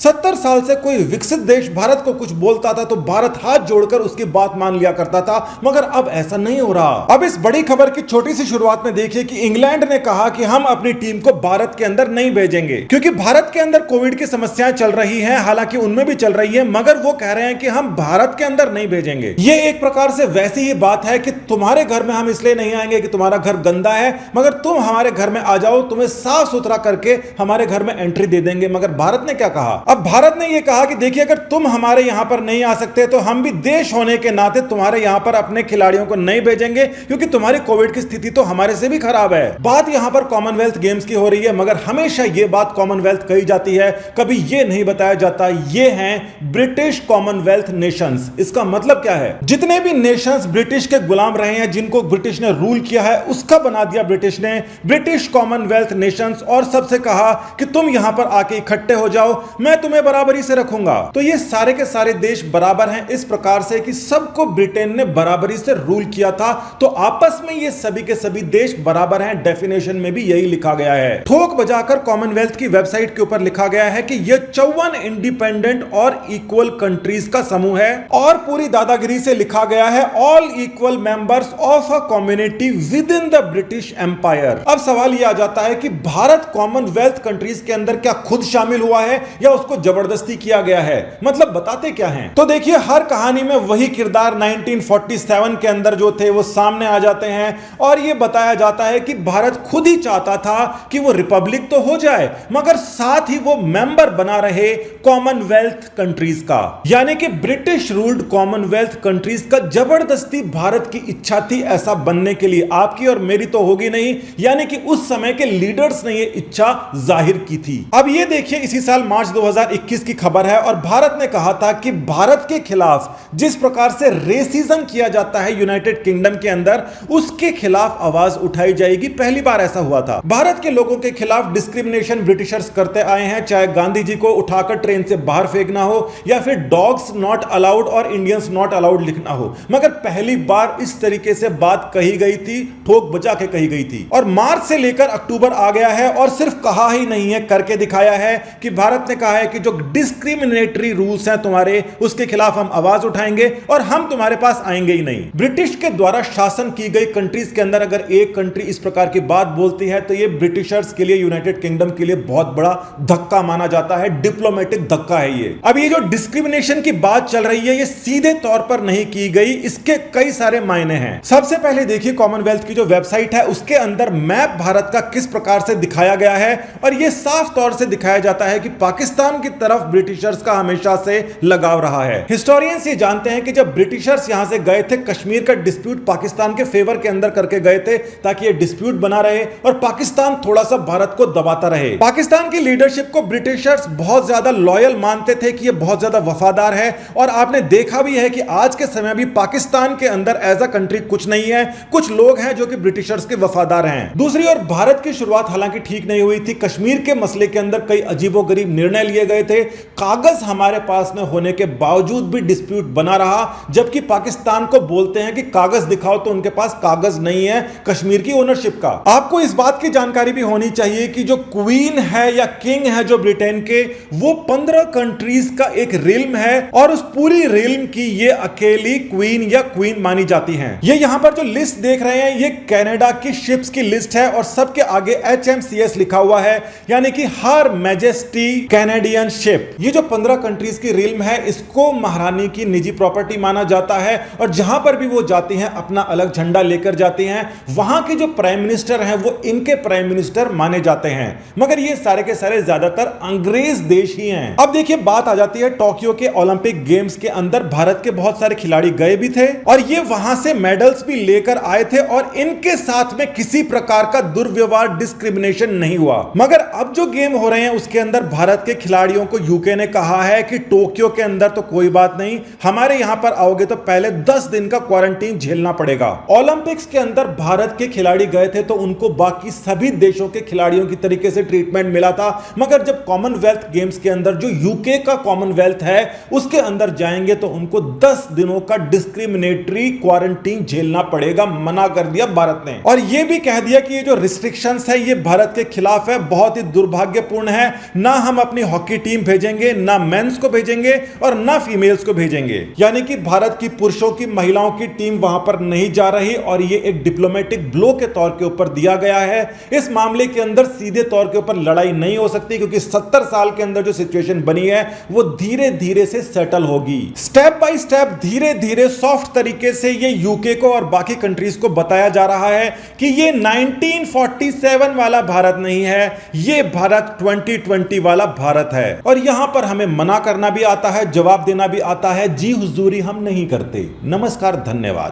70 साल से कोई विकसित देश भारत को कुछ बोलता था तो भारत हाथ जोड़कर उसकी बात मान लिया करता था, मगर अब ऐसा नहीं हो रहा। अब इस बड़ी खबर की छोटी सी शुरुआत में देखिए कि इंग्लैंड ने कहा कि हम अपनी टीम को भारत के अंदर नहीं भेजेंगे क्योंकि भारत के अंदर कोविड की समस्याएं चल रही हैं, हालांकि उनमें भी चल रही है, मगर वो कह रहे हैं कि हम भारत के अंदर नहीं भेजेंगे। ये एक प्रकार से वैसी ही बात है कि तुम्हारे घर में हम इसलिए नहीं आएंगे कि तुम्हारा घर गंदा है, मगर तुम हमारे घर में आ जाओ, तुम्हें साफ सुथरा करके हमारे घर में एंट्री दे देंगे। मगर भारत ने क्या कहा? अब भारत ने यह कहा कि देखिए, अगर तुम हमारे यहां पर नहीं आ सकते तो हम भी देश होने के नाते तुम्हारे यहां पर अपने खिलाड़ियों को नहीं भेजेंगे क्योंकि तुम्हारी कोविड की स्थिति तो हमारे से भी खराब है। बात यहां पर कॉमनवेल्थ गेम्स की हो रही है, मगर हमेशा यह बात कॉमनवेल्थ कही जाती है, कभी यह नहीं बताया जाता ये हैं ब्रिटिश कॉमनवेल्थ नेशंस। इसका मतलब क्या है? जितने भी नेशंस ब्रिटिश के गुलाम रहे हैं, जिनको ब्रिटिश ने रूल किया है, उसका बना दिया ब्रिटिश ने ब्रिटिश कॉमनवेल्थ नेशंस और सबसे कहा कि तुम यहां पर आके इकट्ठे हो जाओ, मैं तुम्हें बराबरी से रखूंगा। तो ये सारे के सारे देश बराबर हैं इस प्रकार से कि सबको ब्रिटेन ने बराबरी से रूल किया था, तो आपस में ये सभी के सभी देश बराबर हैं। डेफिनेशन में भी यही लिखा गया है। ठोक बजाकर कॉमनवेल्थ की वेबसाइट के ऊपर लिखा गया है कि यह 54 इंडिपेंडेंट और इक्वल कंट्रीज का समूह है और पूरी दादागिरी से लिखा गया है all equal members of a community within the British empire. अब सवाल यह आ जाता है कि भारत कॉमनवेल्थ कंट्रीज के अंदर क्या खुद शामिल हुआ है या उसको जबरदस्ती किया गया है? मतलब बताते क्या हैं? तो देखिए, हर कहानी में वही किरदार 1947 के अंदर जो थे वो सामने आ जाते हैं और यह बताया जाता है कि भारत खुद ही चाहता था कि वो रिपब्लिक तो हो जाए, मगर साथ ही वो मेंबर बना रहे कॉमनवेल्थ कंट्रीज का, यानी कि ब्रिटिश रूल्ड कॉमनवेल्थ कंट्रीज का जबरदस्ती भारत की इच्छा थी ऐसा बनने के लिए। आपकी और मेरी तो होगी नहीं, यानी कि उस समय के लीडर्स ने यह इच्छा जाहिर की थी। अब यह देखिए, इसी साल मार्च 2021 की खबर है और भारत ने कहा था कि भारत के खिलाफ जिस प्रकार से रेसिज्म किया जाता है यूनाइटेड किंगडम के अंदर, उसके खिलाफ आवाज उठाई जाएगी। पहली बार ऐसा हुआ था। भारत के लोगों के खिलाफ डिस्क्रिमिनेशन ब्रिटिशर्स करते आए हैं, चाहे गांधी जी को उठाकर ट्रेन से बाहर फेंकना हो या फिर डॉग्स नॉट अलाउड और इंडियंस नॉट अलाउड लिखना हो, मगर पहली बार इस तरीके से बात कही गई थी, ठोक बजा के कही गई थी। और मार्च से लेकर अक्टूबर आ गया है और सिर्फ कहा ही नहीं है, करके दिखाया है कि भारत ने कहा है कि जो डिस्क्रिमिनेटरी रूल्स हैं तुम्हारे, उसके खिलाफ हम आवाज उठाएंगे और हम तुम्हारे पास आएंगे ही नहीं। ब्रिटिश के द्वारा शासन की गई कंट्रीज के अंदर अगर एक कंट्री इस प्रकार की बात बोलती है तो यह ब्रिटिशर्स के लिए, यूनाइटेड किंगडम के लिए बहुत बड़ा धक्का माना जाता है, डिप्लोमेटिक धक्का है ये। अब ये जो डिस्क्रिमिनेशन की बात चल रही है, ये सीधे तौर पर नहीं की गई, इसके कई सारे मायने हैं। सबसे पहले देखिए, कॉमनवेल्थ की जो वेबसाइट है उसके अंदर मैप भारत का किस प्रकार से दिखाया गया है और यह साफ तौर से दिखाया जाता है कि पाकिस्तान की तरफ ब्रिटिशर्स का हमेशा से लगाव रहा है। हिस्टोरियंस ये जानते हैं कि जब ब्रिटिशर्स यहां से गए थे, कश्मीर का डिस्प्यूट पाकिस्तान के फेवर के अंदर करके गए थे ताकि यह डिस्प्यूट बना रहे और पाकिस्तान थोड़ा सा भारत को दबाता रहे। पाकिस्तान की लीडरशिप को ब्रिटिशर्स बहुत ज्यादा लॉयल मानते थे कि यह बहुत ज्यादा वफादार है और आपने देखा भी है कि आज के समय भी पाकिस्तान के अंदर एज अ कंट्री कुछ नहीं है, कुछ लोग हैं जो कि ब्रिटिशर्स के वफादार हैं। दूसरी ओर भारत की शुरुआत हालांकि ठीक नहीं हुई थी। कश्मीर के मसले के अंदर कई अजीबोगरीब निर्णय लिए गए थे, कागज हमारे पास में होने के बावजूद भी डिस्प्यूट बना रहा, जबकि पाकिस्तान को बोलते हैं कि कागज दिखाओ, तो उनके पास कागज नहीं है कश्मीर की ओनरशिप का। आपको इस बात की जानकारी भी होनी चाहिए कि जो क्वीन है या किंग है जो ब्रिटेन के, वो 15 कंट्रीज का एक रिल्म है और उस पूरी रिल्म की ये अकेली क्वीन या क्वीन मानी जाती हैं। ये यहां पर जो लिस्ट देख रहे हैं, ये कनाडा की शिप्स की लिस्ट है और सबके आगे HMCS लिखा हुआ है, यानी कि हर मैजेस्टी कैनेडियन शिप। ये जो 15 कंट्रीज की रिल्म है, इसको महारानी की निजी प्रॉपर्टी माना जाता है और जहां पर भी वो जाती हैं अपना अलग झंडा लेकर जाती हैं। वहां के जो प्राइम मिनिस्टर हैं वो इनके प्राइम मिनिस्टर माने जाते हैं, मगर ये सारे के सारे ज्यादातर अंग्रेज देश ही हैं। अब देखिए, बात आ जाती है टोक्यो के ओलंपिक गेम्स के अंदर भारत के बहुत सारे खिलाड़ी गए भी थे और ये वहां से मेडल्स भी लेकर आए थे और इनके साथ में किसी प्रकार का दुर्व्यवहार, डिस्क्रिमिनेशन नहीं हुआ। मगर अब जो गेम हो रहे हैं उसके अंदर भारत के खिलाड़ियों को यूके ने कहा है कि टोक्यो के अंदर तो कोई बात नहीं, हमारे यहां पर आओगे तो पहले 10 दिन का क्वारंटीन झेलना पड़ेगा। ओलंपिक्स के अंदर भारत के खिलाड़ी गए थे तो उनको बाकी सभी देशों के खिलाड़ियों की तरीके से ट्रीटमेंट मिला था, मगर जब कॉमनवेल्थ गेम्स के अंदर जो यूके का कॉमनवेल्थ है उसके अंदर जाएंगे तो उनको 10 दिनों का डिस्क्रिमिनेटरी क्वारंटीन झेलना पड़ेगा, मना कर दिया भारत ने। और यह भी कह दिया कि ये जो रिस्ट्रिक्शंस है ये भारत के खिलाफ है, बहुत ही दुर्भाग्यपूर्ण है। ना हम अपनी हॉकी की टीम भेजेंगे, ना मेंस को भेजेंगे और ना फीमेल्स को भेजेंगे। यानी कि भारत की पुरुषों की महिलाओं की टीम वहां पर नहीं जा रही और ये एक डिप्लोमेटिक ब्लो के तौर के ऊपर दिया गया है। इस मामले के अंदर सीधे तौर के ऊपर लड़ाई नहीं हो सकती, क्योंकि 70 साल के अंदर जो सिचुएशन बनी है वो धीरे धीरे से सेटल होगी। स्टेप बाय स्टेप, धीरे धीरे सॉफ्ट तरीके से ये यूके को और बाकी कंट्रीज को बताया जा रहा है कि ये 1947 वाला भारत नहीं है, ये भारत 2020 वाला भारत है। और यहां पर हमें मना करना भी आता है, जवाब देना भी आता है। जी हुजूरी हम नहीं करते। नमस्कार, धन्यवाद।